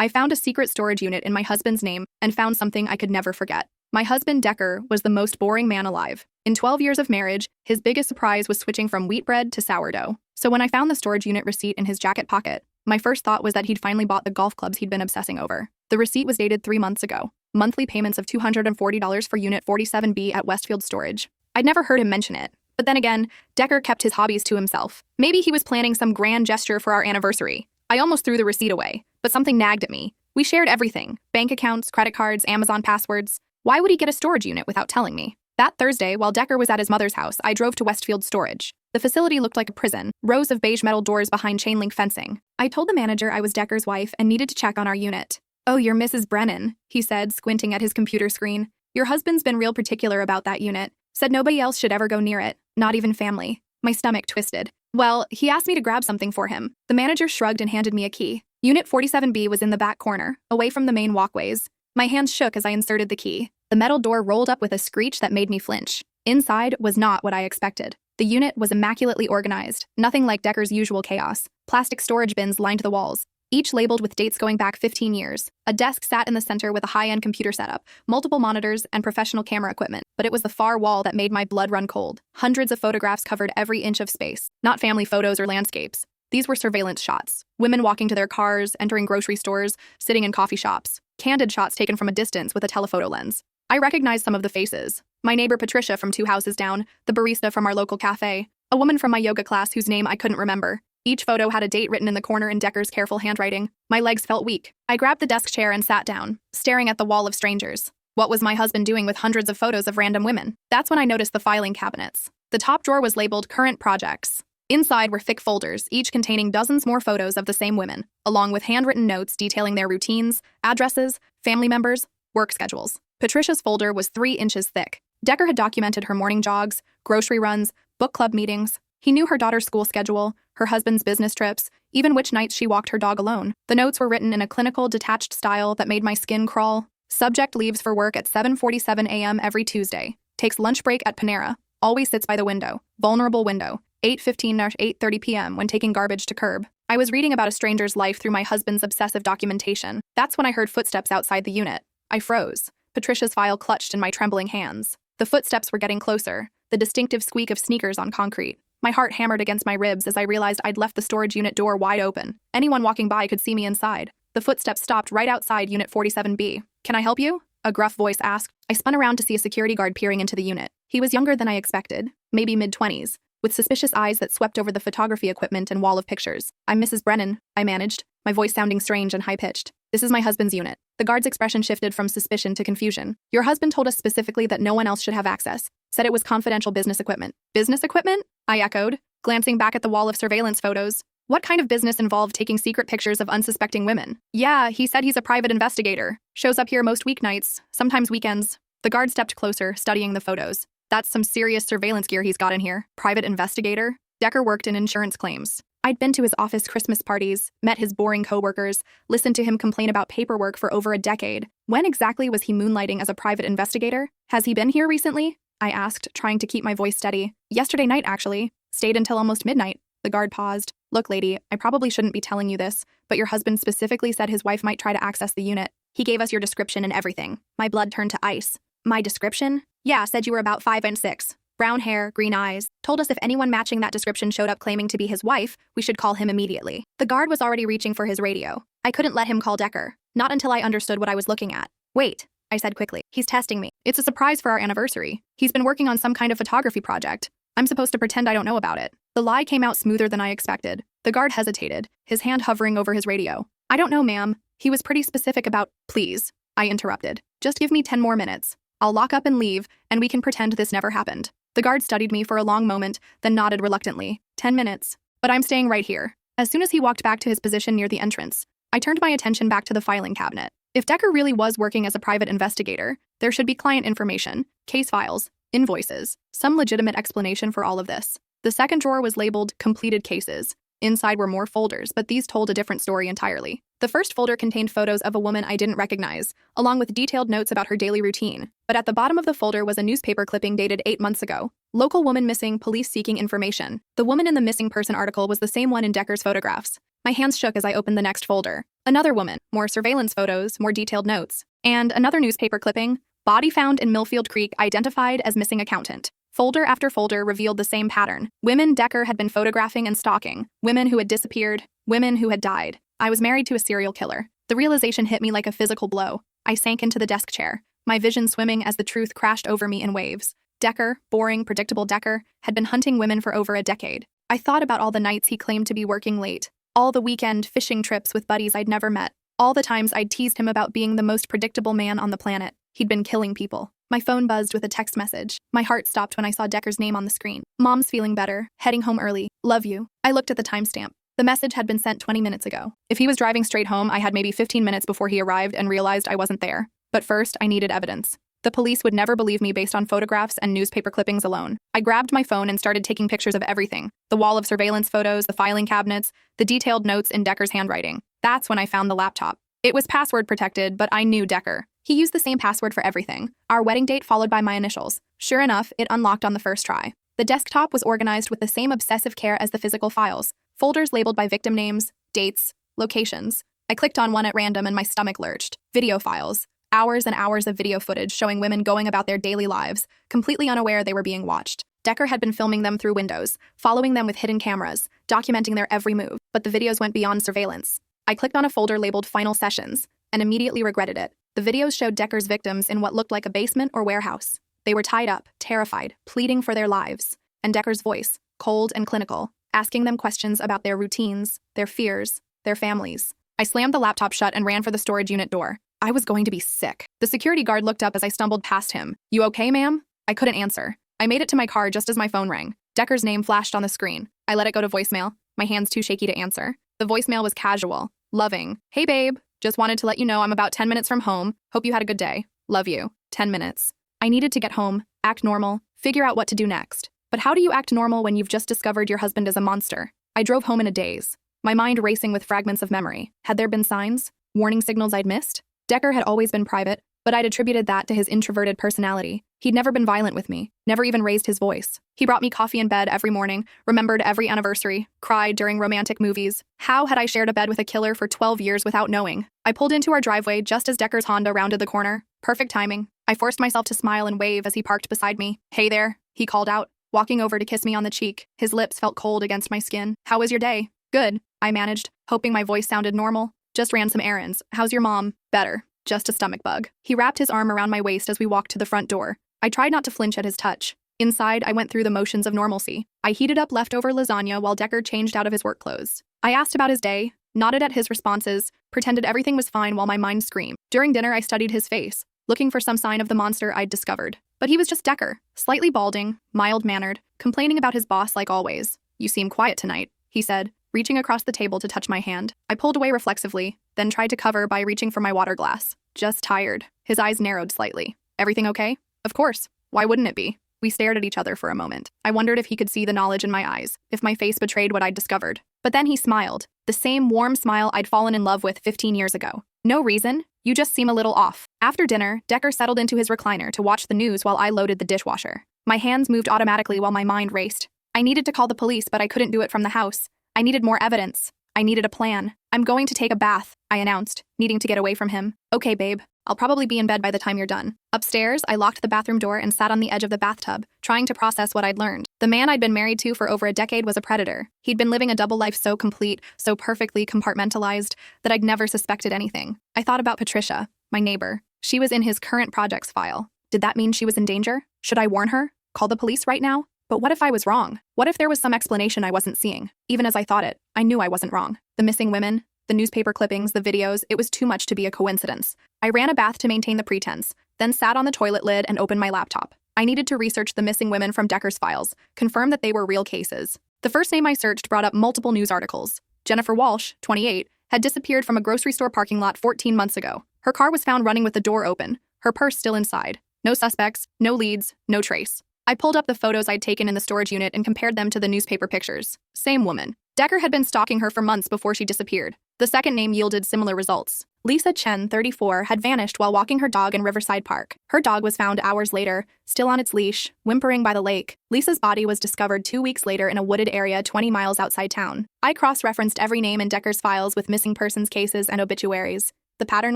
I found a secret storage unit in my husband's name and found something I could never forget. My husband, Decker, was the most boring man alive. In 12 years of marriage, his biggest surprise was switching from wheat bread to sourdough. So when I found the storage unit receipt in his jacket pocket, my first thought was that he'd finally bought the golf clubs he'd been obsessing over. The receipt was dated 3 months ago. Monthly payments of $240 for Unit 47B at Westfield Storage. I'd never heard him mention it. But then again, Decker kept his hobbies to himself. Maybe he was planning some grand gesture for our anniversary. I almost threw the receipt away, but something nagged at me. We shared everything: bank accounts, credit cards, Amazon passwords. Why would he get a storage unit without telling me? That Thursday, while Decker was at his mother's house, I drove to Westfield Storage. The facility looked like a prison, rows of beige metal doors behind chain link fencing. I told the manager I was Decker's wife and needed to check on our unit. "Oh, you're Mrs. Brennan," he said, squinting at his computer screen. "Your husband's been real particular about that unit. Said nobody else should ever go near it, not even family." My stomach twisted. "Well, he asked me to grab something for him." The manager shrugged and handed me a key. Unit 47B was in the back corner, away from the main walkways. My hands shook as I inserted the key. The metal door rolled up with a screech that made me flinch. Inside was not what I expected. The unit was immaculately organized, nothing like Decker's usual chaos. Plastic storage bins lined the walls, each labeled with dates going back 15 years. A desk sat in the center with a high-end computer setup, multiple monitors, and professional camera equipment. But it was the far wall that made my blood run cold. Hundreds of photographs covered every inch of space. Not family photos or landscapes. These were surveillance shots. Women walking to their cars, entering grocery stores, sitting in coffee shops. Candid shots taken from a distance with a telephoto lens. I recognized some of the faces. My neighbor Patricia from 2 houses down, the barista from our local cafe, a woman from my yoga class whose name I couldn't remember. Each photo had a date written in the corner in Decker's careful handwriting. My legs felt weak. I grabbed the desk chair and sat down, staring at the wall of strangers. What was my husband doing with hundreds of photos of random women? That's when I noticed the filing cabinets. The top drawer was labeled Current Projects. Inside were thick folders, each containing dozens more photos of the same women, along with handwritten notes detailing their routines, addresses, family members, work schedules. Patricia's folder was 3 inches thick. Decker had documented her morning jogs, grocery runs, book club meetings. He knew her daughter's school schedule, her husband's business trips, even which nights she walked her dog alone. The notes were written in a clinical, detached style that made my skin crawl. Subject: leaves for work at 7:47 a.m. every Tuesday. Takes lunch break at Panera. Always sits by the window. Vulnerable window. 8:15–8:30 p.m. when taking garbage to curb. I was reading about a stranger's life through my husband's obsessive documentation. That's when I heard footsteps outside the unit. I froze. Patricia's file clutched in my trembling hands. The footsteps were getting closer, the distinctive squeak of sneakers on concrete. My heart hammered against my ribs as I realized I'd left the storage unit door wide open. Anyone walking by could see me inside. The footsteps stopped right outside Unit 47B. "Can I help you?" a gruff voice asked. I spun around to see a security guard peering into the unit. He was younger than I expected, maybe mid-20s, with suspicious eyes that swept over the photography equipment and wall of pictures. "I'm Mrs. Brennan," I managed, my voice sounding strange and high-pitched. "This is my husband's unit." The guard's expression shifted from suspicion to confusion. "Your husband told us specifically that no one else should have access. Said it was confidential business equipment." "Business equipment?" I echoed, glancing back at the wall of surveillance photos. What kind of business involved taking secret pictures of unsuspecting women? "Yeah, he said he's a private investigator. Shows up here most weeknights, sometimes weekends." The guard stepped closer, studying the photos. "That's some serious surveillance gear he's got in here." Private investigator? Decker worked in insurance claims. I'd been to his office Christmas parties, met his boring coworkers, listened to him complain about paperwork for over a decade. When exactly was he moonlighting as a private investigator? "Has he been here recently?" I asked, trying to keep my voice steady. "Yesterday night, actually. Stayed until almost midnight." The guard paused. "Look, lady, I probably shouldn't be telling you this, but your husband specifically said his wife might try to access the unit. He gave us your description and everything." My blood turned to ice. "My description?" "Yeah, said you were about 5 and 6. Brown hair, green eyes. Told us if anyone matching that description showed up claiming to be his wife, we should call him immediately." The guard was already reaching for his radio. I couldn't let him call Decker. Not until I understood what I was looking at. "Wait," I said quickly. "He's testing me. It's a surprise for our anniversary. He's been working on some kind of photography project. I'm supposed to pretend I don't know about it." The lie came out smoother than I expected. The guard hesitated, his hand hovering over his radio. "I don't know, ma'am. He was pretty specific about—" "Please," I interrupted. "Just give me 10 more minutes. I'll lock up and leave, and we can pretend this never happened." The guard studied me for a long moment, then nodded reluctantly. 10 minutes. "But I'm staying right here." As soon as he walked back to his position near the entrance, I turned my attention back to the filing cabinet. If Decker really was working as a private investigator, there should be client information, case files, invoices, some legitimate explanation for all of this. The second drawer was labeled Completed Cases. Inside were more folders, but these told a different story entirely. The first folder contained photos of a woman I didn't recognize, along with detailed notes about her daily routine. But at the bottom of the folder was a newspaper clipping dated 8 months ago. "Local woman missing, police seeking information." The woman in the missing person article was the same one in Decker's photographs. My hands shook as I opened the next folder. Another woman, more surveillance photos, more detailed notes. And another newspaper clipping, body found in Millfield Creek identified as missing accountant. Folder after folder revealed the same pattern. Women Decker had been photographing and stalking. Women who had disappeared. Women who had died. I was married to a serial killer. The realization hit me like a physical blow. I sank into the desk chair, my vision swimming as the truth crashed over me in waves. Decker, boring, predictable Decker, had been hunting women for over a decade. I thought about all the nights he claimed to be working late, all the weekend fishing trips with buddies I'd never met, all the times I'd teased him about being the most predictable man on the planet. He'd been killing people. My phone buzzed with a text message. My heart stopped when I saw Decker's name on the screen. Mom's feeling better, heading home early, love you. I looked at the timestamp. The message had been sent 20 minutes ago. If he was driving straight home, I had maybe 15 minutes before he arrived and realized I wasn't there. But first, I needed evidence. The police would never believe me based on photographs and newspaper clippings alone. I grabbed my phone and started taking pictures of everything. The wall of surveillance photos, the filing cabinets, the detailed notes in Decker's handwriting. That's when I found the laptop. It was password protected, but I knew Decker. He used the same password for everything. Our wedding date followed by my initials. Sure enough, it unlocked on the first try. The desktop was organized with the same obsessive care as the physical files. Folders labeled by victim names, dates, locations. I clicked on one at random and my stomach lurched. Video files. Hours and hours of video footage showing women going about their daily lives, completely unaware they were being watched. Decker had been filming them through windows, following them with hidden cameras, documenting their every move, but the videos went beyond surveillance. I clicked on a folder labeled Final Sessions, and immediately regretted it. The videos showed Decker's victims in what looked like a basement or warehouse. They were tied up, terrified, pleading for their lives. And Decker's voice, cold and clinical, asking them questions about their routines, their fears, their families. I slammed the laptop shut and ran for the storage unit door. I was going to be sick. The security guard looked up as I stumbled past him. You okay, ma'am? I couldn't answer. I made it to my car just as my phone rang. Decker's name flashed on the screen. I let it go to voicemail, my hands too shaky to answer. The voicemail was casual, loving. Hey, babe. Just wanted to let you know I'm about 10 minutes from home. Hope you had a good day. Love you. 10 minutes. I needed to get home, act normal, figure out what to do next. But how do you act normal when you've just discovered your husband is a monster? I drove home in a daze, my mind racing with fragments of memory. Had there been signs? Warning signals I'd missed? Decker had always been private, but I'd attributed that to his introverted personality. He'd never been violent with me, never even raised his voice. He brought me coffee in bed every morning, remembered every anniversary, cried during romantic movies. How had I shared a bed with a killer for 12 years without knowing? I pulled into our driveway just as Decker's Honda rounded the corner. Perfect timing. I forced myself to smile and wave as he parked beside me. Hey there, he called out, walking over to kiss me on the cheek. His lips felt cold against my skin. How was your day? Good, I managed, hoping my voice sounded normal. Just ran some errands. How's your mom? Better. Just a stomach bug. He wrapped his arm around my waist as we walked to the front door. I tried not to flinch at his touch. Inside, I went through the motions of normalcy. I heated up leftover lasagna while Decker changed out of his work clothes. I asked about his day, nodded at his responses, pretended everything was fine while my mind screamed. During dinner, I studied his face, looking for some sign of the monster I'd discovered. But he was just Decker, slightly balding, mild-mannered, complaining about his boss like always. You seem quiet tonight, he said, reaching across the table to touch my hand. I pulled away reflexively, then tried to cover by reaching for my water glass. Just tired. His eyes narrowed slightly. Everything okay? Of course. Why wouldn't it be? We stared at each other for a moment. I wondered if he could see the knowledge in my eyes, if my face betrayed what I'd discovered. But then he smiled, the same warm smile I'd fallen in love with 15 years ago. No reason. You just seem a little off. After dinner, Decker settled into his recliner to watch the news while I loaded the dishwasher. My hands moved automatically while my mind raced. I needed to call the police, but I couldn't do it from the house. I needed more evidence. I needed a plan. I'm going to take a bath, I announced, needing to get away from him. Okay, babe. I'll probably be in bed by the time you're done. Upstairs, I locked the bathroom door and sat on the edge of the bathtub, trying to process what I'd learned. The man I'd been married to for over a decade was a predator. He'd been living a double life so complete, so perfectly compartmentalized, that I'd never suspected anything. I thought about Patricia, my neighbor. She was in his current projects file. Did that mean she was in danger? Should I warn her? Call the police right now? But what if I was wrong? What if there was some explanation I wasn't seeing? Even as I thought it, I knew I wasn't wrong. The missing women, the newspaper clippings, the videos, it was too much to be a coincidence. I ran a bath to maintain the pretense, then sat on the toilet lid and opened my laptop. I needed to research the missing women from Decker's files, confirm that they were real cases. The first name I searched brought up multiple news articles. Jennifer Walsh, 28, had disappeared from a grocery store parking lot 14 months ago. Her car was found running with the door open, her purse still inside. No suspects, no leads, no trace. I pulled up the photos I'd taken in the storage unit and compared them to the newspaper pictures. Same woman. Decker had been stalking her for months before she disappeared. The second name yielded similar results. Lisa Chen, 34, had vanished while walking her dog in Riverside Park. Her dog was found hours later, still on its leash, whimpering by the lake. Lisa's body was discovered 2 weeks later in a wooded area 20 miles outside town. I cross-referenced every name in Decker's files with missing persons cases and obituaries. The pattern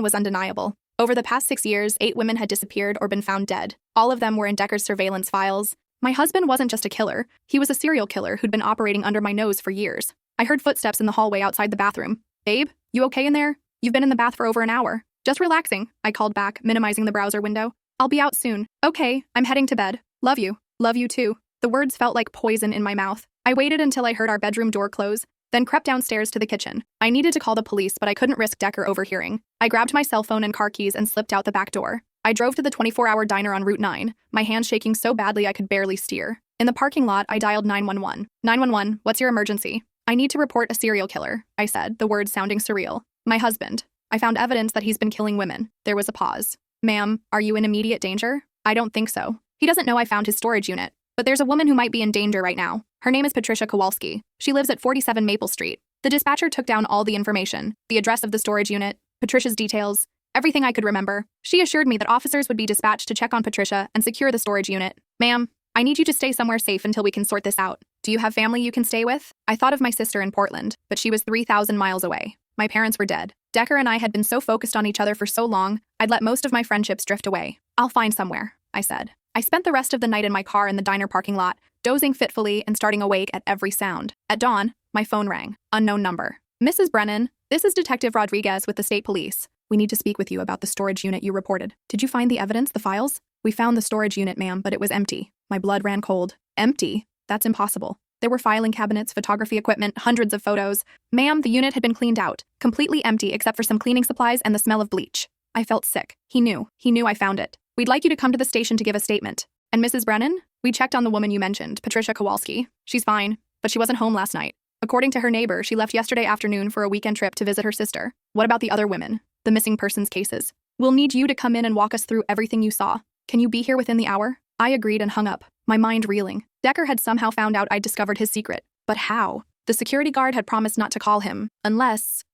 was undeniable. Over the past 6 years, 8 women had disappeared or been found dead. All of them were in Decker's surveillance files. My husband wasn't just a killer. He was a serial killer who'd been operating under my nose for years. I heard footsteps in the hallway outside the bathroom. "Babe, you okay in there? You've been in the bath for over an hour." "Just relaxing," I called back, minimizing the browser window. "I'll be out soon." "Okay, I'm heading to bed. Love you." "Love you too." The words felt like poison in my mouth. I waited until I heard our bedroom door close, then crept downstairs to the kitchen. I needed to call the police, but I couldn't risk Decker overhearing. I grabbed my cell phone and car keys and slipped out the back door. I drove to the 24-hour diner on Route 9, my hands shaking so badly I could barely steer. In the parking lot, I dialed 911. "911, what's your emergency?" "I need to report a serial killer," I said, the words sounding surreal. "My husband. I found evidence that he's been killing women." There was a pause. "Ma'am, are you in immediate danger?" "I don't think so. He doesn't know I found his storage unit. But there's a woman who might be in danger right now. Her name is Patricia Kowalski. She lives at 47 Maple Street." The dispatcher took down all the information, the address of the storage unit, Patricia's details, everything I could remember. She assured me that officers would be dispatched to check on Patricia and secure the storage unit. "Ma'am, I need you to stay somewhere safe until we can sort this out. Do you have family you can stay with?" I thought of my sister in Portland, but she was 3,000 miles away. My parents were dead. Decker and I had been so focused on each other for so long, I'd let most of my friendships drift away. "I'll find somewhere," I said. I spent the rest of the night in my car in the diner parking lot, dozing fitfully and starting awake at every sound. At dawn, my phone rang. Unknown number. "Mrs. Brennan, this is Detective Rodriguez with the state police. We need to speak with you about the storage unit you reported. Did you find the evidence, the files?" "We found the storage unit, ma'am, but it was empty." My blood ran cold. "Empty? That's impossible. There were filing cabinets, photography equipment, hundreds of photos. Ma'am, the unit had been cleaned out, completely empty except for some cleaning supplies and the smell of bleach." I felt sick. He knew I found it. "We'd like you to come to the station to give a statement." "And Mrs. Brennan?" "We checked on the woman you mentioned, Patricia Kowalski. She's fine, but she wasn't home last night. According to her neighbor, she left yesterday afternoon for a weekend trip to visit her sister." "What about the other women? The missing persons cases?" "We'll need you to come in and walk us through everything you saw. Can you be here within the hour?" I agreed and hung up, my mind reeling. Decker had somehow found out I'd discovered his secret. But how? The security guard had promised not to call him, unless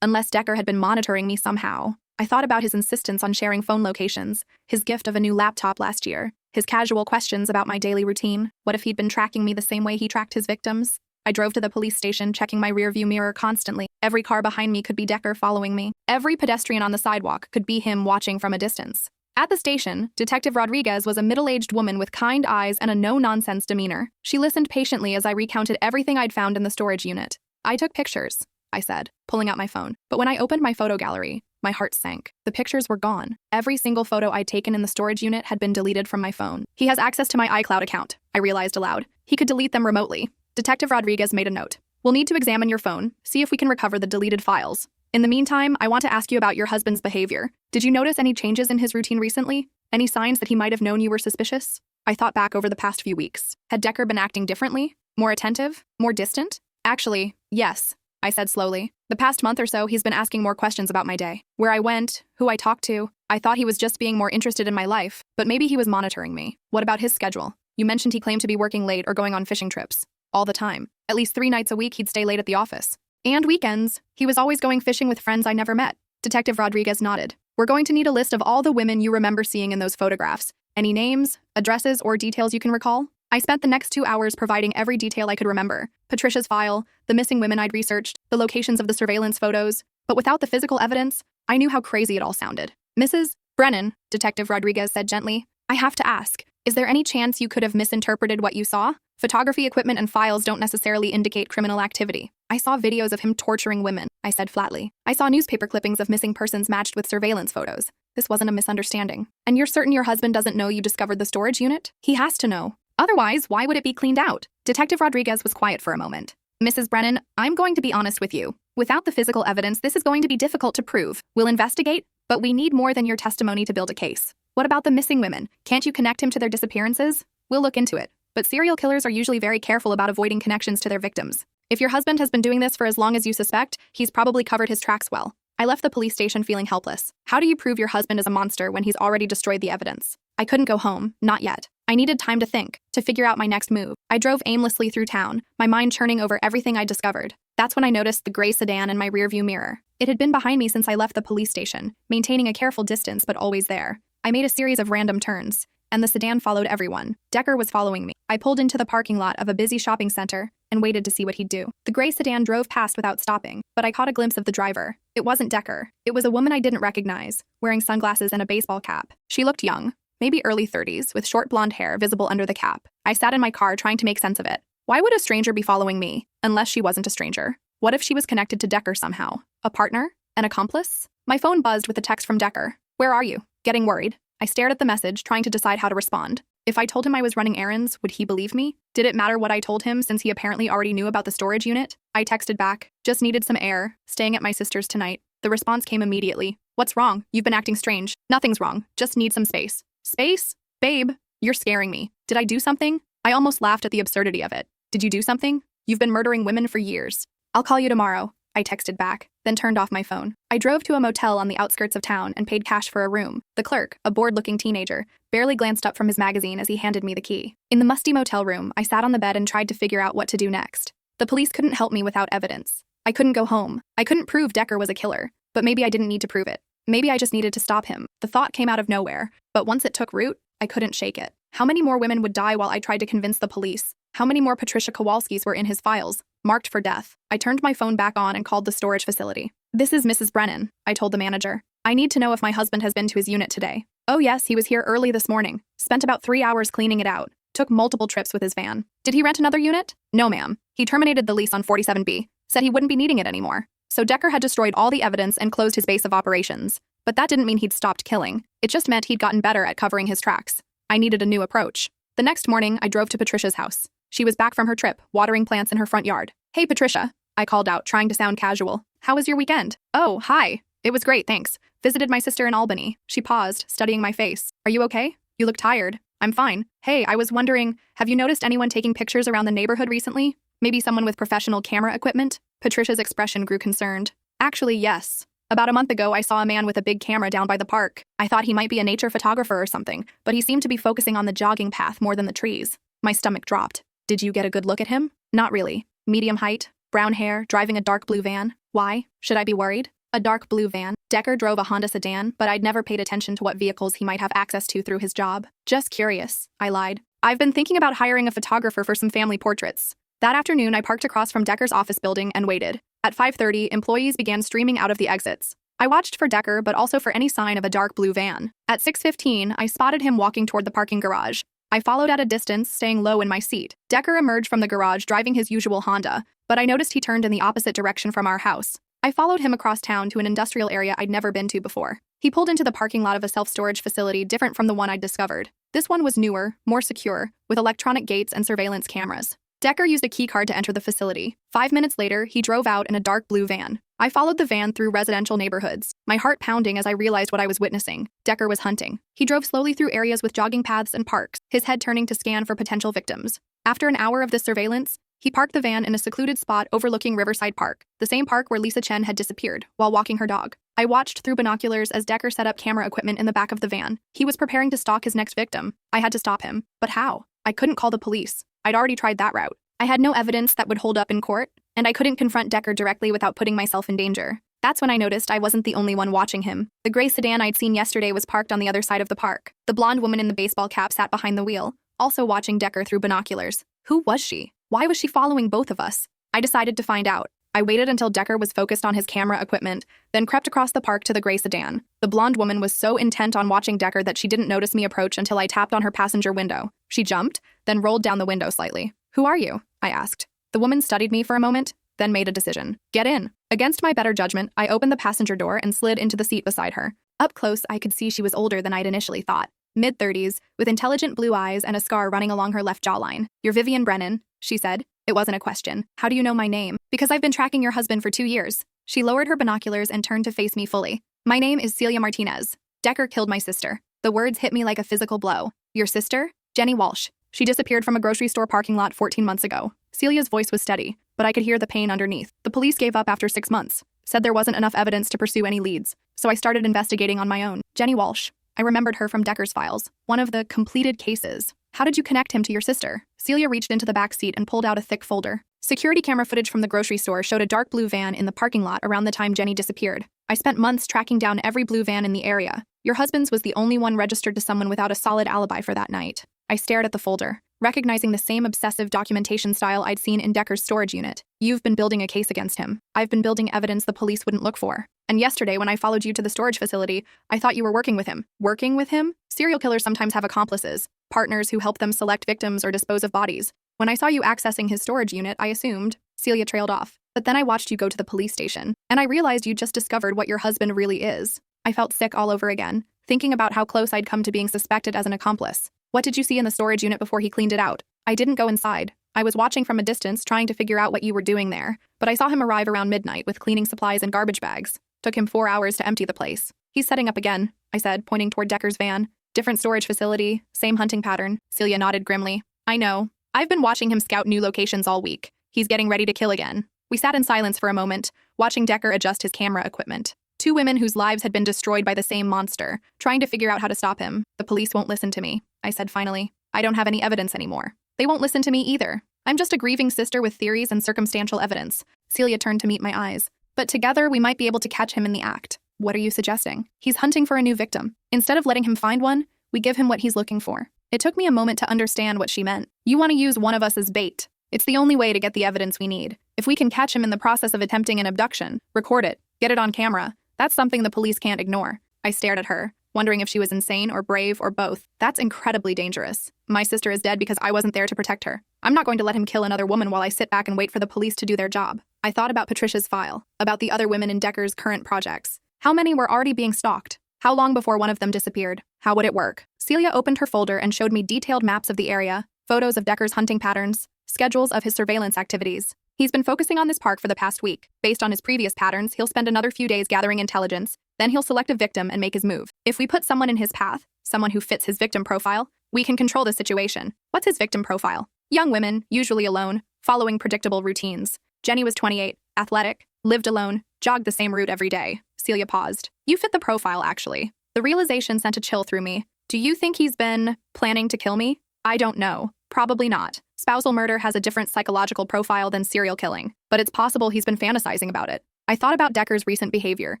Decker had been monitoring me somehow. I thought about his insistence on sharing phone locations, his gift of a new laptop last year, his casual questions about my daily routine. What if he'd been tracking me the same way he tracked his victims? I drove to the police station, checking my rearview mirror constantly. Every car behind me could be Decker following me. Every pedestrian on the sidewalk could be him watching from a distance. At the station, Detective Rodriguez was a middle-aged woman with kind eyes and a no-nonsense demeanor. She listened patiently as I recounted everything I'd found in the storage unit. "I took pictures," I said, pulling out my phone. But when I opened my photo gallery, my heart sank. The pictures were gone. Every single photo I'd taken in the storage unit had been deleted from my phone. "He has access to my iCloud account," I realized aloud. "He could delete them remotely." Detective Rodriguez made a note. "We'll need to examine your phone, see if we can recover the deleted files. In the meantime, I want to ask you about your husband's behavior. Did you notice any changes in his routine recently? Any signs that he might have known you were suspicious?" I thought back over the past few weeks. Had Decker been acting differently? More attentive? More distant? "Actually, yes," I said slowly. "The past month or so, he's been asking more questions about my day. Where I went, who I talked to. I thought he was just being more interested in my life, but maybe he was monitoring me." "What about his schedule? You mentioned he claimed to be working late or going on fishing trips." "All the time. At least 3 nights a week he'd stay late at the office. And weekends. He was always going fishing with friends I never met." Detective Rodriguez nodded. "We're going to need a list of all the women you remember seeing in those photographs. Any names, addresses, or details you can recall?" I spent the next 2 hours providing every detail I could remember. Patricia's file, the missing women I'd researched, the locations of the surveillance photos. But without the physical evidence, I knew how crazy it all sounded. "Mrs. Brennan," Detective Rodriguez said gently, "I have to ask, is there any chance you could have misinterpreted what you saw? Photography equipment and files don't necessarily indicate criminal activity." "I saw videos of him torturing women," I said flatly. "I saw newspaper clippings of missing persons matched with surveillance photos. This wasn't a misunderstanding." "And you're certain your husband doesn't know you discovered the storage unit?" "He has to know. Otherwise, why would it be cleaned out?" Detective Rodriguez was quiet for a moment. "Mrs. Brennan, I'm going to be honest with you. Without the physical evidence, this is going to be difficult to prove. We'll investigate, but we need more than your testimony to build a case." "What about the missing women? Can't you connect him to their disappearances?" "We'll look into it. But serial killers are usually very careful about avoiding connections to their victims. If your husband has been doing this for as long as you suspect, he's probably covered his tracks well." I left the police station feeling helpless. How do you prove your husband is a monster when he's already destroyed the evidence? I couldn't go home, not yet. I needed time to think, to figure out my next move. I drove aimlessly through town, my mind churning over everything I discovered. That's when I noticed the gray sedan in my rearview mirror. It had been behind me since I left the police station, maintaining a careful distance but always there. I made a series of random turns, and the sedan followed everyone. Decker was following me. I pulled into the parking lot of a busy shopping center and waited to see what he'd do. The gray sedan drove past without stopping, but I caught a glimpse of the driver. It wasn't Decker. It was a woman I didn't recognize, wearing sunglasses and a baseball cap. She looked young, maybe early 30s, with short blonde hair visible under the cap. I sat in my car trying to make sense of it. Why would a stranger be following me, unless she wasn't a stranger? What if she was connected to Decker somehow? A partner? An accomplice? My phone buzzed with a text from Decker. "Where are you?" Getting worried. I stared at the message, trying to decide how to respond. If I told him I was running errands, would he believe me? Did it matter what I told him since he apparently already knew about the storage unit? I texted back, "Just needed some air, staying at my sister's tonight." The response came immediately. "What's wrong? You've been acting strange." "Nothing's wrong, just need some space." "Space? Babe, you're scaring me. Did I do something?" I almost laughed at the absurdity of it. "Did you do something? You've been murdering women for years." "I'll call you tomorrow," I texted back, then turned off my phone. I drove to a motel on the outskirts of town and paid cash for a room. The clerk, a bored-looking teenager, barely glanced up from his magazine as he handed me the key. In the musty motel room, I sat on the bed and tried to figure out what to do next. The police couldn't help me without evidence. I couldn't go home. I couldn't prove Decker was a killer, but maybe I didn't need to prove it. Maybe I just needed to stop him. The thought came out of nowhere, but once it took root, I couldn't shake it. How many more women would die while I tried to convince the police? How many more Patricia Kowalskis were in his files, marked for death? I turned my phone back on and called the storage facility. "This is Mrs. Brennan," I told the manager. "I need to know if my husband has been to his unit today." "Oh yes, he was here early this morning. Spent about 3 hours cleaning it out. Took multiple trips with his van." "Did he rent another unit?" "No, ma'am. He terminated the lease on 47B. Said he wouldn't be needing it anymore." So Decker had destroyed all the evidence and closed his base of operations. But that didn't mean he'd stopped killing. It just meant he'd gotten better at covering his tracks. I needed a new approach. The next morning, I drove to Patricia's house. She was back from her trip, watering plants in her front yard. "Hey, Patricia," I called out, trying to sound casual. "How was your weekend?" "Oh, hi. It was great, thanks. Visited my sister in Albany." She paused, studying my face. "Are you okay? You look tired." "I'm fine. Hey, I was wondering, have you noticed anyone taking pictures around the neighborhood recently? Maybe someone with professional camera equipment?" Patricia's expression grew concerned. "Actually, yes. About a month ago, I saw a man with a big camera down by the park. I thought he might be a nature photographer or something, but he seemed to be focusing on the jogging path more than the trees." My stomach dropped. "Did you get a good look at him?" "Not really. Medium height, brown hair, driving a dark blue van." "Why? Should I be worried?" "A dark blue van." Decker drove a Honda sedan, but I'd never paid attention to what vehicles he might have access to through his job. "Just curious," I lied. "I've been thinking about hiring a photographer for some family portraits." That afternoon, I parked across from Decker's office building and waited. At 5:30, employees began streaming out of the exits. I watched for Decker, but also for any sign of a dark blue van. At 6:15, I spotted him walking toward the parking garage. I followed at a distance, staying low in my seat. Decker emerged from the garage driving his usual Honda, but I noticed he turned in the opposite direction from our house. I followed him across town to an industrial area I'd never been to before. He pulled into the parking lot of a self-storage facility different from the one I'd discovered. This one was newer, more secure, with electronic gates and surveillance cameras. Decker used a key card to enter the facility. 5 minutes later, he drove out in a dark blue van. I followed the van through residential neighborhoods, my heart pounding as I realized what I was witnessing. Decker was hunting. He drove slowly through areas with jogging paths and parks, his head turning to scan for potential victims. After an hour of this surveillance, he parked the van in a secluded spot overlooking Riverside Park, the same park where Lisa Chen had disappeared, while walking her dog. I watched through binoculars as Decker set up camera equipment in the back of the van. He was preparing to stalk his next victim. I had to stop him. But how? I couldn't call the police. I'd already tried that route. I had no evidence that would hold up in court, and I couldn't confront Decker directly without putting myself in danger. That's when I noticed I wasn't the only one watching him. The gray sedan I'd seen yesterday was parked on the other side of the park. The blonde woman in the baseball cap sat behind the wheel, also watching Decker through binoculars. Who was she? Why was she following both of us? I decided to find out. I waited until Decker was focused on his camera equipment, then crept across the park to the gray sedan. The blonde woman was so intent on watching Decker that she didn't notice me approach until I tapped on her passenger window. She jumped, then rolled down the window slightly. "Who are you?" I asked. The woman studied me for a moment, then made a decision. "Get in." Against my better judgment, I opened the passenger door and slid into the seat beside her. Up close, I could see she was older than I'd initially thought. Mid-30s, with intelligent blue eyes and a scar running along her left jawline. "You're Vivian Brennan," she said. It wasn't a question. "How do you know my name?" "Because I've been tracking your husband for 2 years." She lowered her binoculars and turned to face me fully. "My name is Celia Martinez. Decker killed my sister." The words hit me like a physical blow. "Your sister?" "Jenny Walsh. She disappeared from a grocery store parking lot 14 months ago." Celia's voice was steady, but I could hear the pain underneath. "The police gave up after 6 months. Said there wasn't enough evidence to pursue any leads. So I started investigating on my own." Jenny Walsh. I remembered her from Decker's files. One of the completed cases. How did you connect him to your sister? Celia reached into the back seat and pulled out a thick folder. Security camera footage from the grocery store showed a dark blue van in the parking lot around the time Jenny disappeared. I spent months tracking down every blue van in the area. Your husband's was the only one registered to someone without a solid alibi for that night. I stared at the folder, recognizing the same obsessive documentation style I'd seen in Decker's storage unit. You've been building a case against him. I've been building evidence the police wouldn't look for. And yesterday, when I followed you to the storage facility, I thought you were working with him. Working with him? Serial killers sometimes have accomplices, partners who help them select victims or dispose of bodies. When I saw you accessing his storage unit, I assumed. Celia trailed off. But then I watched you go to the police station, and I realized you just discovered what your husband really is. I felt sick all over again, thinking about how close I'd come to being suspected as an accomplice. What did you see in the storage unit before he cleaned it out? I didn't go inside. I was watching from a distance, trying to figure out what you were doing there, but I saw him arrive around midnight with cleaning supplies and garbage bags. Took him 4 hours to empty the place. He's setting up again, I said, pointing toward Decker's van. Different storage facility, same hunting pattern. Celia nodded grimly. I know. I've been watching him scout new locations all week. He's getting ready to kill again. We sat in silence for a moment, watching Decker adjust his camera equipment. Two women whose lives had been destroyed by the same monster, trying to figure out how to stop him. The police won't listen to me, I said finally. I don't have any evidence anymore. They won't listen to me either. I'm just a grieving sister with theories and circumstantial evidence. Celia turned to meet my eyes. But together, we might be able to catch him in the act. What are you suggesting? He's hunting for a new victim. Instead of letting him find one, we give him what he's looking for. It took me a moment to understand what she meant. You want to use one of us as bait. It's the only way to get the evidence we need. If we can catch him in the process of attempting an abduction, record it, get it on camera, that's something the police can't ignore. I stared at her, wondering if she was insane or brave or both. That's incredibly dangerous. My sister is dead because I wasn't there to protect her. I'm not going to let him kill another woman while I sit back and wait for the police to do their job. I thought about Patricia's file, about the other women in Decker's current projects. How many were already being stalked? How long before one of them disappeared? How would it work? Celia opened her folder and showed me detailed maps of the area, photos of Decker's hunting patterns, schedules of his surveillance activities. He's been focusing on this park for the past week. Based on his previous patterns, he'll spend another few days gathering intelligence, then he'll select a victim and make his move. If we put someone in his path, someone who fits his victim profile, we can control the situation. What's his victim profile? Young women, usually alone, following predictable routines. Jenny was 28, athletic, lived alone, jogged the same route every day. Celia paused. You fit the profile, actually. The realization sent a chill through me. Do you think he's been planning to kill me? I don't know. Probably not. Spousal murder has a different psychological profile than serial killing, but it's possible he's been fantasizing about it. I thought about Decker's recent behavior,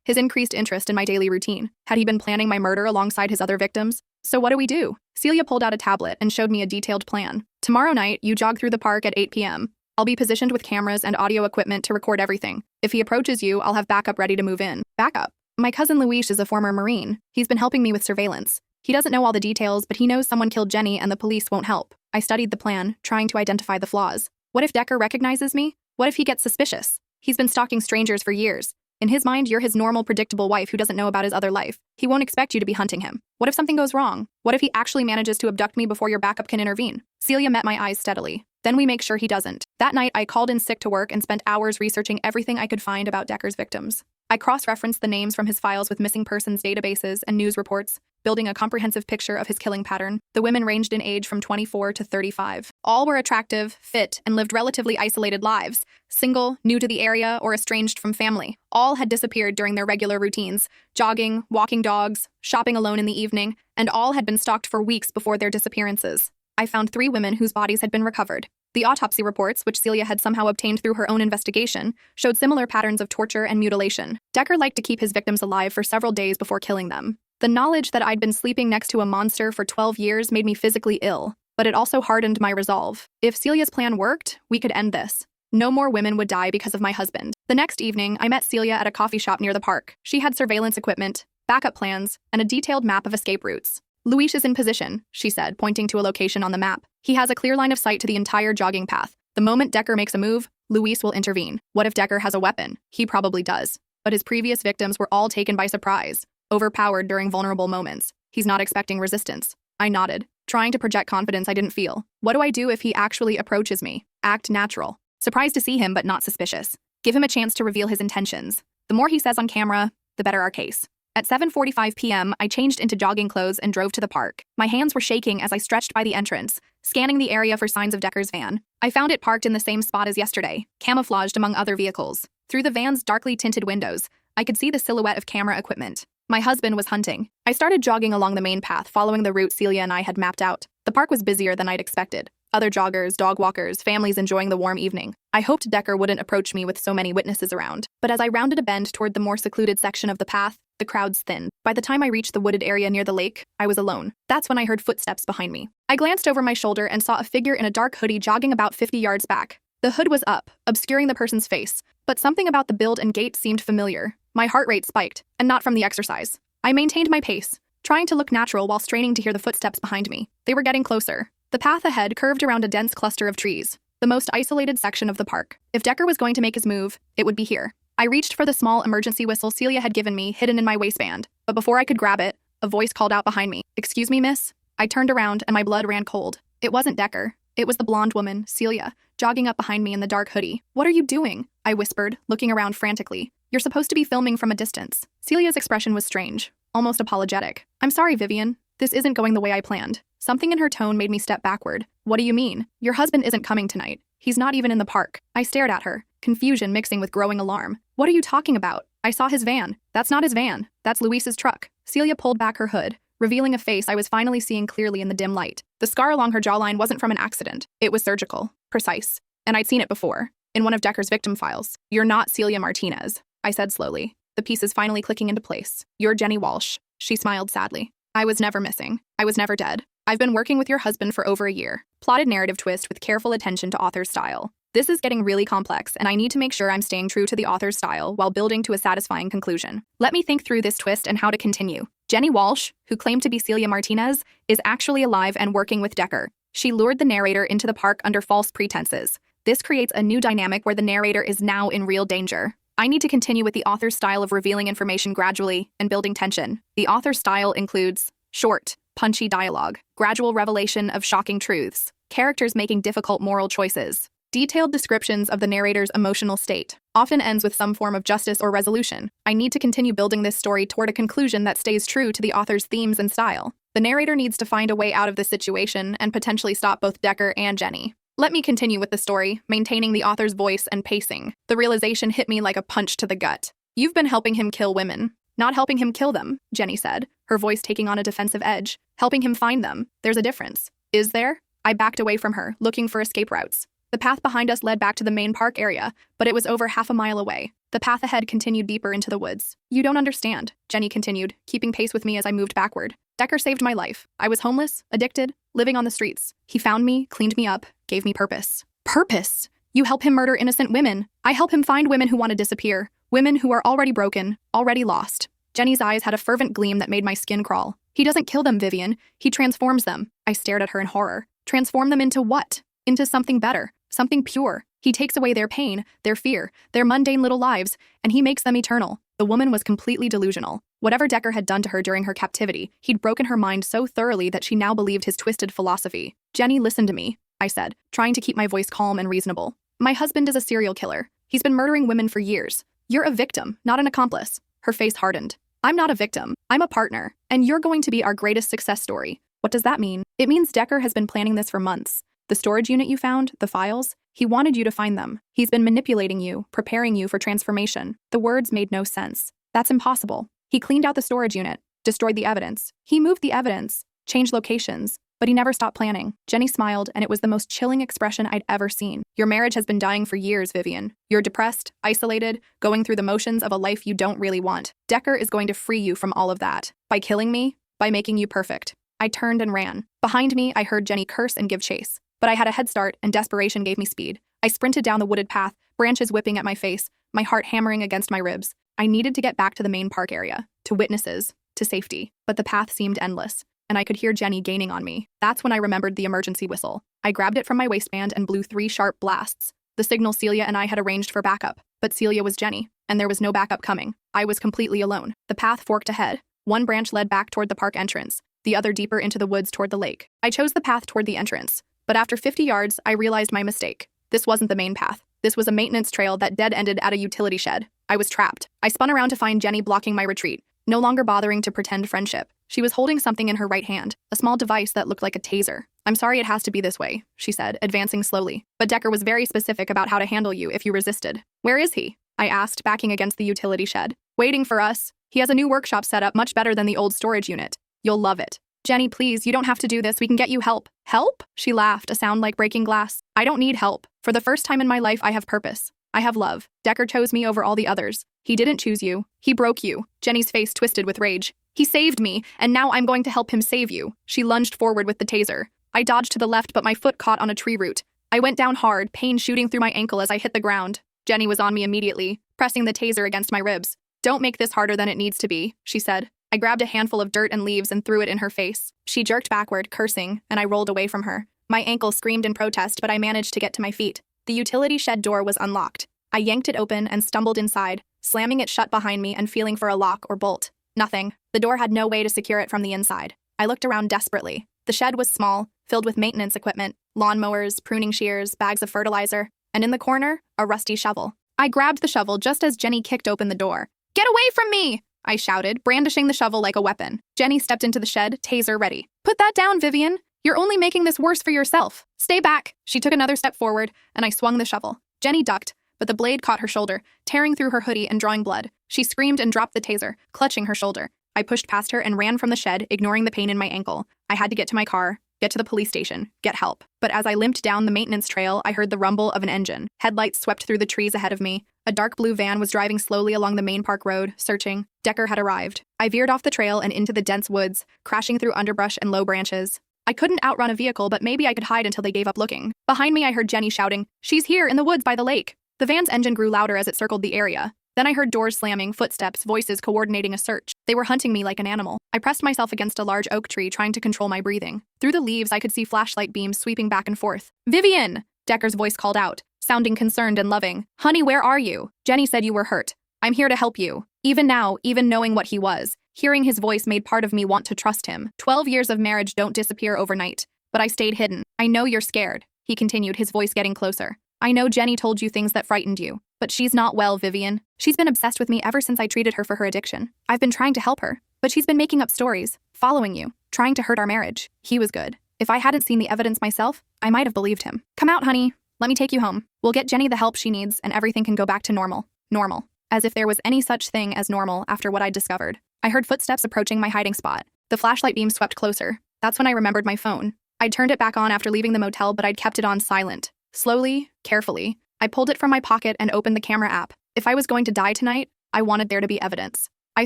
his increased interest in my daily routine. Had he been planning my murder alongside his other victims? So what do we do? Celia pulled out a tablet and showed me a detailed plan. Tomorrow night, you jog through the park at 8 p.m. I'll be positioned with cameras and audio equipment to record everything. If he approaches you, I'll have backup ready to move in. Backup? My cousin Luis is a former Marine. He's been helping me with surveillance. He doesn't know all the details, but he knows someone killed Jenny and the police won't help. I studied the plan, trying to identify the flaws. What if Decker recognizes me? What if he gets suspicious? He's been stalking strangers for years. In his mind, you're his normal, predictable wife who doesn't know about his other life. He won't expect you to be hunting him. What if something goes wrong? What if he actually manages to abduct me before your backup can intervene? Celia met my eyes steadily. Then we make sure he doesn't. That night, I called in sick to work and spent hours researching everything I could find about Decker's victims. I cross-referenced the names from his files with missing persons databases and news reports, building a comprehensive picture of his killing pattern. The women ranged in age from 24 to 35. All were attractive, fit, and lived relatively isolated lives. Single, new to the area, or estranged from family. All had disappeared during their regular routines, jogging, walking dogs, shopping alone in the evening, and all had been stalked for weeks before their disappearances. I found 3 women whose bodies had been recovered. The autopsy reports, which Celia had somehow obtained through her own investigation, showed similar patterns of torture and mutilation. Decker liked to keep his victims alive for several days before killing them. The knowledge that I'd been sleeping next to a monster for 12 years made me physically ill, but it also hardened my resolve. If Celia's plan worked, we could end this. No more women would die because of my husband. The next evening, I met Celia at a coffee shop near the park. She had surveillance equipment, backup plans, and a detailed map of escape routes. Luis is in position, she said, pointing to a location on the map. He has a clear line of sight to the entire jogging path. The moment Decker makes a move, Luis will intervene. What if Decker has a weapon? He probably does. But his previous victims were all taken by surprise, overpowered during vulnerable moments. He's not expecting resistance. I nodded, trying to project confidence I didn't feel. What do I do if he actually approaches me? Act natural. Surprised to see him, but not suspicious. Give him a chance to reveal his intentions. The more he says on camera, the better our case. At 7:45 p.m., I changed into jogging clothes and drove to the park. My hands were shaking as I stretched by the entrance, scanning the area for signs of Decker's van. I found it parked in the same spot as yesterday, camouflaged among other vehicles. Through the van's darkly tinted windows, I could see the silhouette of camera equipment. My husband was hunting. I started jogging along the main path, following the route Celia and I had mapped out. The park was busier than I'd expected. Other joggers, dog walkers, families enjoying the warm evening. I hoped Decker wouldn't approach me with so many witnesses around. But as I rounded a bend toward the more secluded section of the path, the crowds thinned. By the time I reached the wooded area near the lake, I was alone. That's when I heard footsteps behind me. I glanced over my shoulder and saw a figure in a dark hoodie jogging about 50 yards back. The hood was up, obscuring the person's face, but something about the build and gait seemed familiar. My heart rate spiked, and not from the exercise. I maintained my pace, trying to look natural while straining to hear the footsteps behind me. They were getting closer. The path ahead curved around a dense cluster of trees, the most isolated section of the park. If Decker was going to make his move, it would be here. I reached for the small emergency whistle Celia had given me, hidden in my waistband, but before I could grab it, a voice called out behind me. "Excuse me, miss?" I turned around and my blood ran cold. It wasn't Decker. It was the blonde woman, Celia, jogging up behind me in the dark hoodie. "What are you doing?" I whispered, looking around frantically. "You're supposed to be filming from a distance." Celia's expression was strange, almost apologetic. "I'm sorry, Vivian. This isn't going the way I planned." Something in her tone made me step backward. "What do you mean? Your husband isn't coming tonight. He's not even in the park." I stared at her, confusion mixing with growing alarm. "What are you talking about? I saw his van." "That's not his van. That's Luis's truck." Celia pulled back her hood, revealing a face I was finally seeing clearly in the dim light. The scar along her jawline wasn't from an accident. It was surgical, precise, and I'd seen it before, in one of Decker's victim files. "You're not Celia Martinez," I said slowly, the pieces finally clicking into place. "You're Jenny Walsh." She smiled sadly. "I was never missing. I was never dead. I've been working with your husband for over a year." Plotted narrative twist with careful attention to author's style. This is getting really complex, and I need to make sure I'm staying true to the author's style while building to a satisfying conclusion. Let me think through this twist and how to continue. Jenny Walsh, who claimed to be Celia Martinez, is actually alive and working with Decker. She lured the narrator into the park under false pretenses. This creates a new dynamic where the narrator is now in real danger. I need to continue with the author's style of revealing information gradually and building tension. The author's style includes short, punchy dialogue, gradual revelation of shocking truths, characters making difficult moral choices, detailed descriptions of the narrator's emotional state, often ends with some form of justice or resolution. I need to continue building this story toward a conclusion that stays true to the author's themes and style. The narrator needs to find a way out of this situation and potentially stop both Decker and Jenny. Let me continue with the story, maintaining the author's voice and pacing. The realization hit me like a punch to the gut. "You've been helping him kill women, not helping him kill them," Jenny said, her voice taking on a defensive edge. "Helping him find them. There's a difference." "Is there?" I backed away from her, looking for escape routes. The path behind us led back to the main park area, but it was over half a mile away. The path ahead continued deeper into the woods. "You don't understand," Jenny continued, keeping pace with me as I moved backward. "Decker saved my life. I was homeless, addicted, living on the streets. He found me, cleaned me up, gave me purpose." "Purpose? You help him murder innocent women. I help him find women who want to disappear, women who are already broken, already lost." Jenny's eyes had a fervent gleam that made my skin crawl. "He doesn't kill them, Vivian. He transforms them." I stared at her in horror. "Transform them into what?" "Into something better. Something pure. He takes away their pain, their fear, their mundane little lives, and he makes them eternal." The woman was completely delusional. Whatever Decker had done to her during her captivity, he'd broken her mind so thoroughly that she now believed his twisted philosophy. "Jenny, listen to me," I said, trying to keep my voice calm and reasonable. "My husband is a serial killer. He's been murdering women for years. You're a victim, not an accomplice." Her face hardened. "I'm not a victim. I'm a partner, and you're going to be our greatest success story." "What does that mean?" "It means Decker has been planning this for months. The storage unit you found, the files, he wanted you to find them. He's been manipulating you, preparing you for transformation." The words made no sense. "That's impossible. He cleaned out the storage unit, destroyed the evidence. He moved the evidence, changed locations, but he never stopped planning." Jenny smiled, and it was the most chilling expression I'd ever seen. "Your marriage has been dying for years, Vivian. You're depressed, isolated, going through the motions of a life you don't really want. Decker is going to free you from all of that. By killing me, by making you perfect." I turned and ran. Behind me, I heard Jenny curse and give chase. But I had a head start, and desperation gave me speed. I sprinted down the wooded path, branches whipping at my face, my heart hammering against my ribs. I needed to get back to the main park area, to witnesses, to safety. But the path seemed endless, and I could hear Jenny gaining on me. That's when I remembered the emergency whistle. I grabbed it from my waistband and blew 3 sharp blasts, the signal Celia and I had arranged for backup. But Celia was Jenny, and there was no backup coming. I was completely alone. The path forked ahead. One branch led back toward the park entrance, the other deeper into the woods toward the lake. I chose the path toward the entrance. But after 50 yards, I realized my mistake. This wasn't the main path. This was a maintenance trail that dead-ended at a utility shed. I was trapped. I spun around to find Jenny blocking my retreat, no longer bothering to pretend friendship. She was holding something in her right hand, a small device that looked like a taser. "I'm sorry it has to be this way," she said, advancing slowly. "But Decker was very specific about how to handle you if you resisted." "Where is he?" I asked, backing against the utility shed. "Waiting for us. He has a new workshop set up much better than the old storage unit. You'll love it." Jenny, please, you don't have to do this. We can get you help. Help? She laughed, a sound like breaking glass. I don't need help. For the first time in my life, I have purpose. I have love. Decker chose me over all the others. He didn't choose you. He broke you. Jenny's face twisted with rage. He saved me, and now I'm going to help him save you. She lunged forward with the taser. I dodged to the left, but my foot caught on a tree root. I went down hard, pain shooting through my ankle as I hit the ground. Jenny was on me immediately, pressing the taser against my ribs. Don't make this harder than it needs to be, she said. I grabbed a handful of dirt and leaves and threw it in her face. She jerked backward, cursing, and I rolled away from her. My ankle screamed in protest, but I managed to get to my feet. The utility shed door was unlocked. I yanked it open and stumbled inside, slamming it shut behind me and feeling for a lock or bolt. Nothing. The door had no way to secure it from the inside. I looked around desperately. The shed was small, filled with maintenance equipment, lawnmowers, pruning shears, bags of fertilizer, and in the corner, a rusty shovel. I grabbed the shovel just as Jenny kicked open the door. "Get away from me!" I shouted, brandishing the shovel like a weapon. Jenny stepped into the shed, taser ready. "Put that down, Vivian. You're only making this worse for yourself. Stay back." She took another step forward, and I swung the shovel. Jenny ducked, but the blade caught her shoulder, tearing through her hoodie and drawing blood. She screamed and dropped the taser, clutching her shoulder. I pushed past her and ran from the shed, ignoring the pain in my ankle. I had to get to my car, get to the police station, get help. But as I limped down the maintenance trail, I heard the rumble of an engine. Headlights swept through the trees ahead of me. A dark blue van was driving slowly along the main park road, searching. Decker had arrived. I veered off the trail and into the dense woods, crashing through underbrush and low branches. I couldn't outrun a vehicle, but maybe I could hide until they gave up looking. Behind me, I heard Jenny shouting, "She's here in the woods by the lake." The van's engine grew louder as it circled the area. Then I heard doors slamming, footsteps, voices coordinating a search. They were hunting me like an animal. I pressed myself against a large oak tree, trying to control my breathing. Through the leaves, I could see flashlight beams sweeping back and forth. "Vivian!" Decker's voice called out, sounding concerned and loving. "Honey, where are you? Jenny said you were hurt. I'm here to help you." Even now, even knowing what he was, hearing his voice made part of me want to trust him. 12 years of marriage don't disappear overnight. But I stayed hidden. "I know you're scared," he continued, his voice getting closer. "I know Jenny told you things that frightened you. But she's not well, Vivian. She's been obsessed with me ever since I treated her for her addiction. I've been trying to help her, but she's been making up stories, following you, trying to hurt our marriage." He was good. If I hadn't seen the evidence myself, I might have believed him. "Come out, honey. Let me take you home. We'll get Jenny the help she needs and everything can go back to normal." Normal. As if there was any such thing as normal after what I'd discovered. I heard footsteps approaching my hiding spot. The flashlight beam swept closer. That's when I remembered my phone. I'd turned it back on after leaving the motel, but I'd kept it on silent. Slowly, carefully, I pulled it from my pocket and opened the camera app. If I was going to die tonight, I wanted there to be evidence. I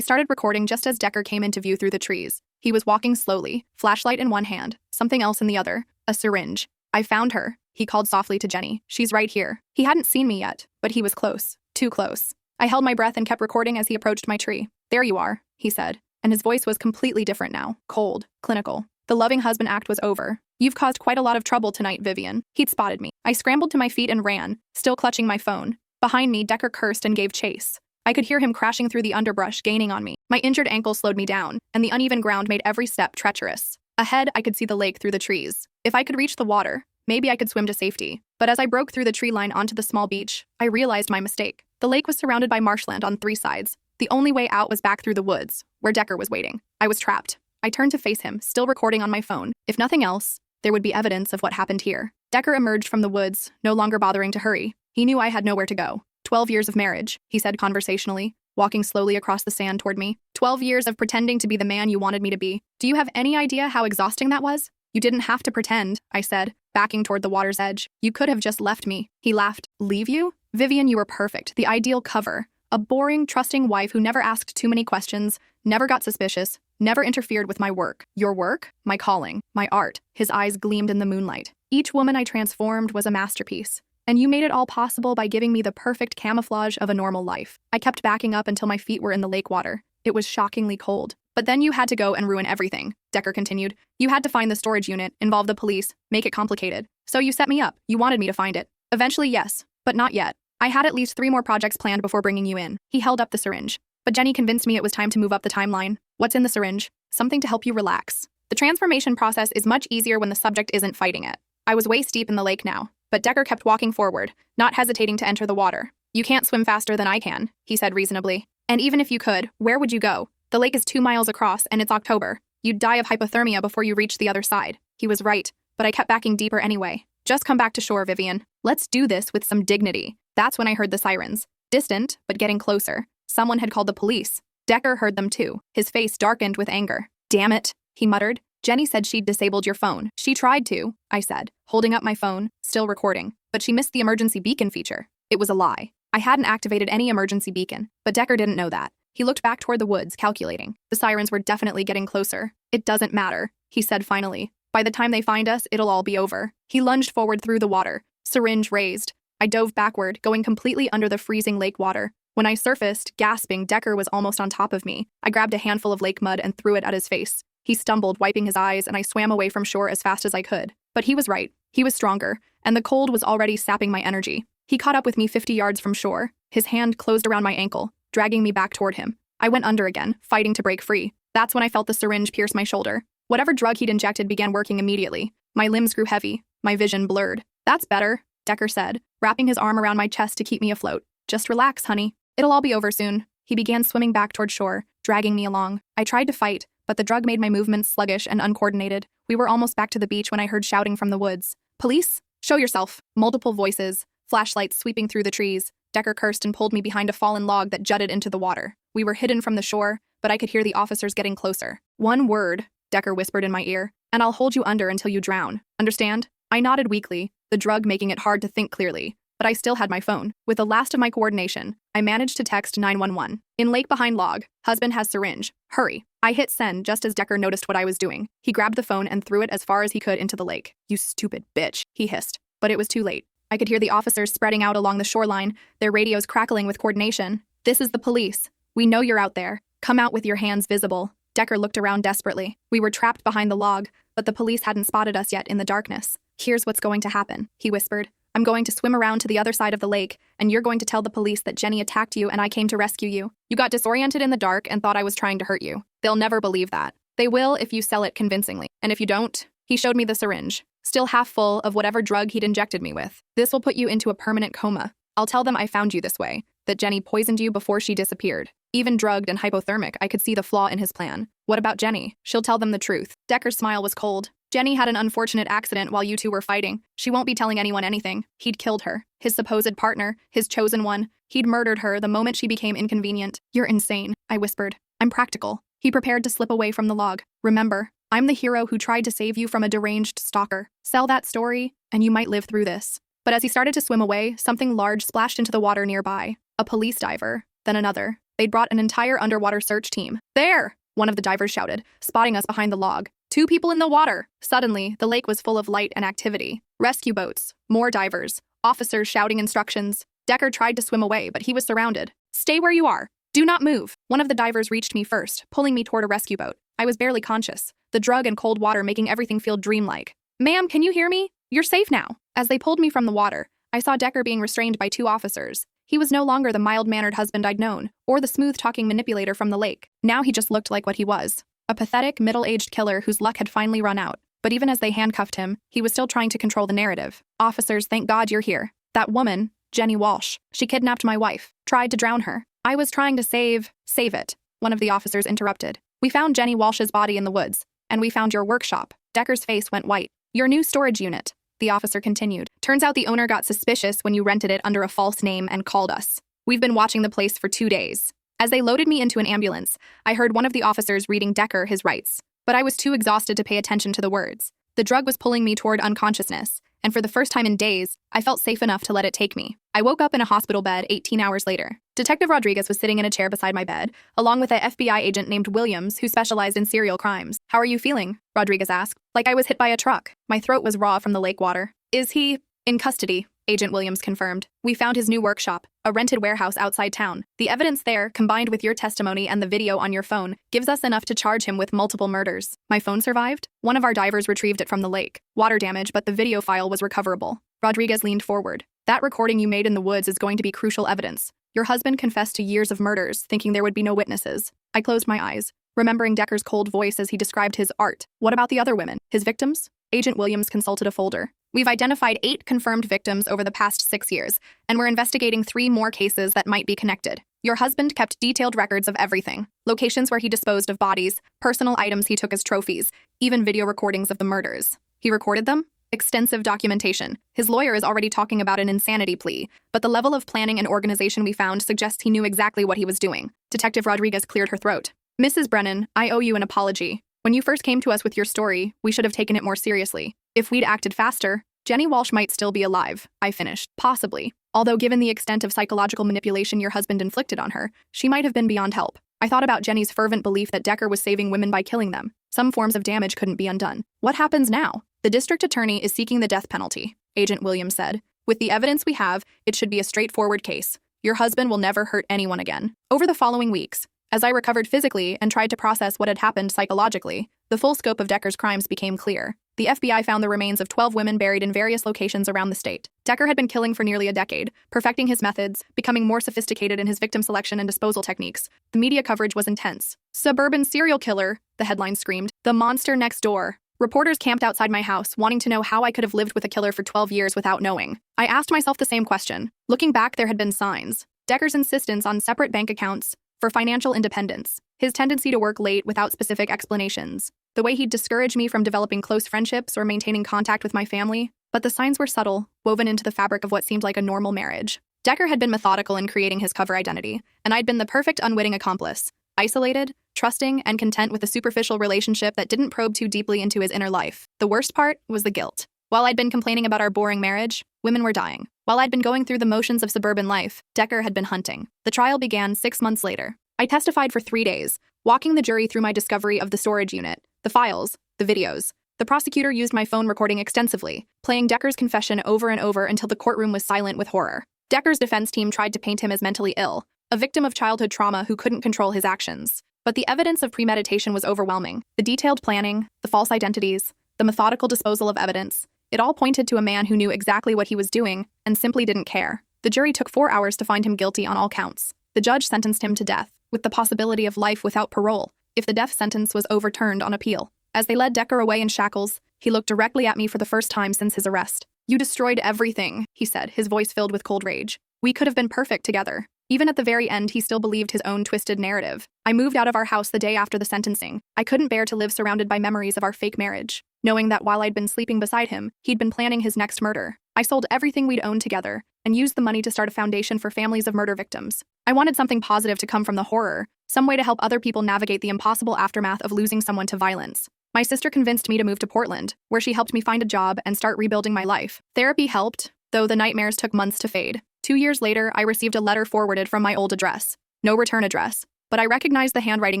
started recording just as Decker came into view through the trees. He was walking slowly, flashlight in one hand, something else in the other, a syringe. "I found her," he called softly to Jenny. "She's right here." He hadn't seen me yet, but he was close. Too close. I held my breath and kept recording as he approached my tree. "There you are," he said, and his voice was completely different now, cold, clinical. The loving husband act was over. "You've caused quite a lot of trouble tonight, Vivian." He'd spotted me. I scrambled to my feet and ran, still clutching my phone. Behind me, Decker cursed and gave chase. I could hear him crashing through the underbrush, gaining on me. My injured ankle slowed me down, and the uneven ground made every step treacherous. Ahead, I could see the lake through the trees. If I could reach the water, maybe I could swim to safety. But as I broke through the tree line onto the small beach, I realized my mistake. The lake was surrounded by marshland on 3 sides. The only way out was back through the woods, where Decker was waiting. I was trapped. I turned to face him, still recording on my phone. If nothing else, there would be evidence of what happened here. Decker emerged from the woods, no longer bothering to hurry. He knew I had nowhere to go. 12 years of marriage, he said conversationally, walking slowly across the sand toward me. 12 years of pretending to be the man you wanted me to be. Do you have any idea how exhausting that was? You didn't have to pretend, I said, backing toward the water's edge. You could have just left me. He laughed. Leave you? Vivian, you were perfect, the ideal cover. A boring, trusting wife who never asked too many questions, never got suspicious, never interfered with my work. Your work? My calling. My art. His eyes gleamed in the moonlight. Each woman I transformed was a masterpiece. And you made it all possible by giving me the perfect camouflage of a normal life. I kept backing up until my feet were in the lake water. It was shockingly cold. But then you had to go and ruin everything, Decker continued. You had to find the storage unit, involve the police, make it complicated. So you set me up. You wanted me to find it. Eventually, yes, but not yet. I had at least 3 more projects planned before bringing you in. He held up the syringe. But Jenny convinced me it was time to move up the timeline. What's in the syringe? Something to help you relax. The transformation process is much easier when the subject isn't fighting it. I was waist deep in the lake now, but Decker kept walking forward, not hesitating to enter the water. You can't swim faster than I can, he said reasonably. And even if you could, where would you go? The lake is 2 miles across, and it's October. You'd die of hypothermia before you reached the other side. He was right, but I kept backing deeper anyway. Just come back to shore, Vivian. Let's do this with some dignity. That's when I heard the sirens. Distant, but getting closer. Someone had called the police. Decker heard them too, his face darkened with anger. Damn it, he muttered. Jenny said she'd disabled your phone. She tried to, I said, holding up my phone, still recording, but she missed the emergency beacon feature. It was a lie. I hadn't activated any emergency beacon, but Decker didn't know that. He looked back toward the woods, calculating. The sirens were definitely getting closer. It doesn't matter, he said finally. By the time they find us, it'll all be over. He lunged forward through the water, syringe raised. I dove backward, going completely under the freezing lake water. When I surfaced, gasping, Decker was almost on top of me. I grabbed a handful of lake mud and threw it at his face. He stumbled, wiping his eyes, and I swam away from shore as fast as I could. But he was right. He was stronger, and the cold was already sapping my energy. He caught up with me 50 yards from shore. His hand closed around my ankle, dragging me back toward him. I went under again, fighting to break free. That's when I felt the syringe pierce my shoulder. Whatever drug he'd injected began working immediately. My limbs grew heavy, my vision blurred. "That's better," Decker said, wrapping his arm around my chest to keep me afloat. "Just relax, honey. It'll all be over soon." He began swimming back toward shore, dragging me along. I tried to fight, but the drug made my movements sluggish and uncoordinated. We were almost back to the beach when I heard shouting from the woods. "Police? Show yourself." Multiple voices, flashlights sweeping through the trees. Decker cursed and pulled me behind a fallen log that jutted into the water. We were hidden from the shore, but I could hear the officers getting closer. "One word," Decker whispered in my ear, "and I'll hold you under until you drown. Understand?" I nodded weakly, the drug making it hard to think clearly. But I still had my phone. With the last of my coordination, I managed to text 911. "In lake behind log. Husband has syringe. Hurry." I hit send just as Decker noticed what I was doing. He grabbed the phone and threw it as far as he could into the lake. "You stupid bitch," he hissed. But it was too late. I could hear the officers spreading out along the shoreline, their radios crackling with coordination. "This is the police. We know you're out there. Come out with your hands visible." Decker looked around desperately. We were trapped behind the log, but the police hadn't spotted us yet in the darkness. "Here's what's going to happen," he whispered. "I'm going to swim around to the other side of the lake, and you're going to tell the police that Jenny attacked you and I came to rescue you. You got disoriented in the dark and thought I was trying to hurt you. They'll never believe that. They will if you sell it convincingly. And if you don't," he showed me the syringe, still half full of whatever drug he'd injected me with. "This will put you into a permanent coma. I'll tell them I found you this way, that Jenny poisoned you before she disappeared. Even drugged and hypothermic, I could see the flaw in his plan. What about Jenny? She'll tell them the truth." Decker's smile was cold. "Jenny had an unfortunate accident while you two were fighting. She won't be telling anyone anything. He'd killed her. His supposed partner, his chosen one. He'd murdered her the moment she became inconvenient." "You're insane," I whispered. "I'm practical." He prepared to slip away from the log. "Remember, I'm the hero who tried to save you from a deranged stalker. Sell that story, and you might live through this." But as he started to swim away, something large splashed into the water nearby. A police diver, then another. They'd brought an entire underwater search team. "There!" one of the divers shouted, spotting us behind the log. "2 people in the water!" Suddenly, the lake was full of light and activity. Rescue boats, more divers, officers shouting instructions. Decker tried to swim away, but he was surrounded. "Stay where you are. Do not move." One of the divers reached me first, pulling me toward a rescue boat. I was barely conscious, the drug and cold water making everything feel dreamlike. "Ma'am, can you hear me? You're safe now." As they pulled me from the water, I saw Decker being restrained by 2 officers. He was no longer the mild-mannered husband I'd known, or the smooth-talking manipulator from the lake. Now he just looked like what he was. A pathetic, middle-aged killer whose luck had finally run out. But even as they handcuffed him, he was still trying to control the narrative. "Officers, thank God you're here. That woman, Jenny Walsh, she kidnapped my wife, tried to drown her. I was trying to save it," one of the officers interrupted. "We found Jenny Walsh's body in the woods, and we found your workshop." Decker's face went white. "Your new storage unit," the officer continued. "Turns out the owner got suspicious when you rented it under a false name and called us. We've been watching the place for 2 days." As they loaded me into an ambulance, I heard one of the officers reading Decker his rights, but I was too exhausted to pay attention to the words. The drug was pulling me toward unconsciousness, and for the first time in days, I felt safe enough to let it take me. I woke up in a hospital bed 18 hours later. Detective Rodriguez was sitting in a chair beside my bed, along with an FBI agent named Williams who specialized in serial crimes. "How are you feeling?" Rodriguez asked. "Like I was hit by a truck." My throat was raw from the lake water. "Is he in custody?" Agent Williams confirmed. "We found his new workshop, a rented warehouse outside town. The evidence there, combined with your testimony and the video on your phone, gives us enough to charge him with multiple murders." "My phone survived?" "One of our divers retrieved it from the lake. Water damage, but the video file was recoverable." Rodriguez leaned forward. "That recording you made in the woods is going to be crucial evidence. Your husband confessed to years of murders, thinking there would be no witnesses." I closed my eyes, remembering Decker's cold voice as he described his art. "What about the other women? His victims?" Agent Williams consulted a folder. "We've identified 8 confirmed victims over the past 6 years, and we're investigating 3 more cases that might be connected. Your husband kept detailed records of everything. Locations where he disposed of bodies, personal items he took as trophies, even video recordings of the murders. He recorded them? Extensive documentation. His lawyer is already talking about an insanity plea, but the level of planning and organization we found suggests he knew exactly what he was doing." Detective Rodriguez cleared her throat. "Mrs. Brennan, I owe you an apology. When you first came to us with your story, we should have taken it more seriously. If we'd acted faster, Jenny Walsh might still be alive, I finished. Possibly. Although given the extent of psychological manipulation your husband inflicted on her, she might have been beyond help. I thought about Jenny's fervent belief that Decker was saving women by killing them. Some forms of damage couldn't be undone. What happens now? The district attorney is seeking the death penalty, Agent Williams said. With the evidence we have, it should be a straightforward case. Your husband will never hurt anyone again. Over the following weeks, as I recovered physically and tried to process what had happened psychologically, the full scope of Decker's crimes became clear. The FBI found the remains of 12 women buried in various locations around the state. Decker had been killing for nearly a decade, perfecting his methods, becoming more sophisticated in his victim selection and disposal techniques. The media coverage was intense. "Suburban serial killer," the headline screamed. "The monster next door." Reporters camped outside my house, wanting to know how I could have lived with a killer for 12 years without knowing. I asked myself the same question. Looking back, there had been signs. Decker's insistence on separate bank accounts for financial independence, his tendency to work late without specific explanations, the way he'd discourage me from developing close friendships or maintaining contact with my family. But the signs were subtle, woven into the fabric of what seemed like a normal marriage. Decker had been methodical in creating his cover identity, and I'd been the perfect unwitting accomplice, isolated, trusting, and content with a superficial relationship that didn't probe too deeply into his inner life. The worst part was the guilt. While I'd been complaining about our boring marriage, women were dying. While I'd been going through the motions of suburban life, Decker had been hunting. The trial began 6 months later. I testified for 3 days, walking the jury through my discovery of the storage unit, the files, the videos. The prosecutor used my phone recording extensively, playing Decker's confession over and over until the courtroom was silent with horror. Decker's defense team tried to paint him as mentally ill, a victim of childhood trauma who couldn't control his actions. But the evidence of premeditation was overwhelming. The detailed planning, the false identities, the methodical disposal of evidence. It all pointed to a man who knew exactly what he was doing and simply didn't care. The jury took 4 hours to find him guilty on all counts. The judge sentenced him to death, with the possibility of life without parole, if the death sentence was overturned on appeal. As they led Decker away in shackles, he looked directly at me for the first time since his arrest. "You destroyed everything," he said, his voice filled with cold rage. "We could have been perfect together." Even at the very end, he still believed his own twisted narrative. I moved out of our house the day after the sentencing. I couldn't bear to live surrounded by memories of our fake marriage, knowing that while I'd been sleeping beside him, he'd been planning his next murder. I sold everything we'd owned together and used the money to start a foundation for families of murder victims. I wanted something positive to come from the horror, some way to help other people navigate the impossible aftermath of losing someone to violence. My sister convinced me to move to Portland, where she helped me find a job and start rebuilding my life. Therapy helped, though the nightmares took months to fade. 2 years later, I received a letter forwarded from my old address. No return address, but I recognized the handwriting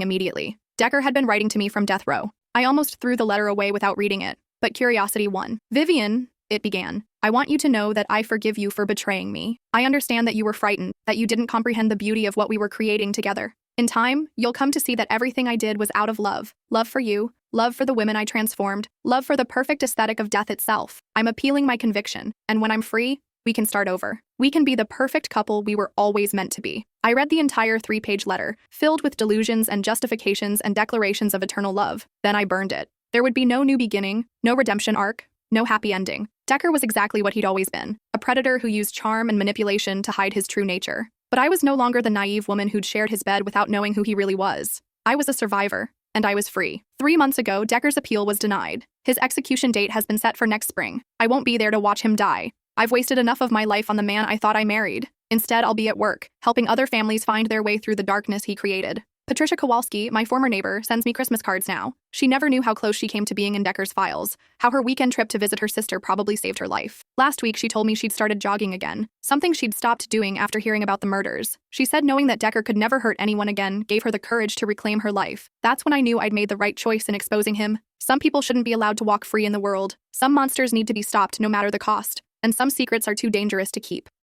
immediately. Decker had been writing to me from death row. I almost threw the letter away without reading it, but curiosity won. "Vivian," it began, "I want you to know that I forgive you for betraying me. I understand that you were frightened, that you didn't comprehend the beauty of what we were creating together. In time, you'll come to see that everything I did was out of love. Love for you, love for the women I transformed, love for the perfect aesthetic of death itself. I'm appealing my conviction, and when I'm free, we can start over. We can be the perfect couple we were always meant to be." I read the entire 3-page letter, filled with delusions and justifications and declarations of eternal love. Then I burned it. There would be no new beginning, no redemption arc, no happy ending. Decker was exactly what he'd always been, a predator who used charm and manipulation to hide his true nature. But I was no longer the naive woman who'd shared his bed without knowing who he really was. I was a survivor, and I was free. 3 months ago, Decker's appeal was denied. His execution date has been set for next spring. I won't be there to watch him die. I've wasted enough of my life on the man I thought I married. Instead, I'll be at work, helping other families find their way through the darkness he created. Patricia Kowalski, my former neighbor, sends me Christmas cards now. She never knew how close she came to being in Decker's files, how her weekend trip to visit her sister probably saved her life. Last week, she told me she'd started jogging again, something she'd stopped doing after hearing about the murders. She said knowing that Decker could never hurt anyone again gave her the courage to reclaim her life. That's when I knew I'd made the right choice in exposing him. Some people shouldn't be allowed to walk free in the world. Some monsters need to be stopped no matter the cost. And some secrets are too dangerous to keep.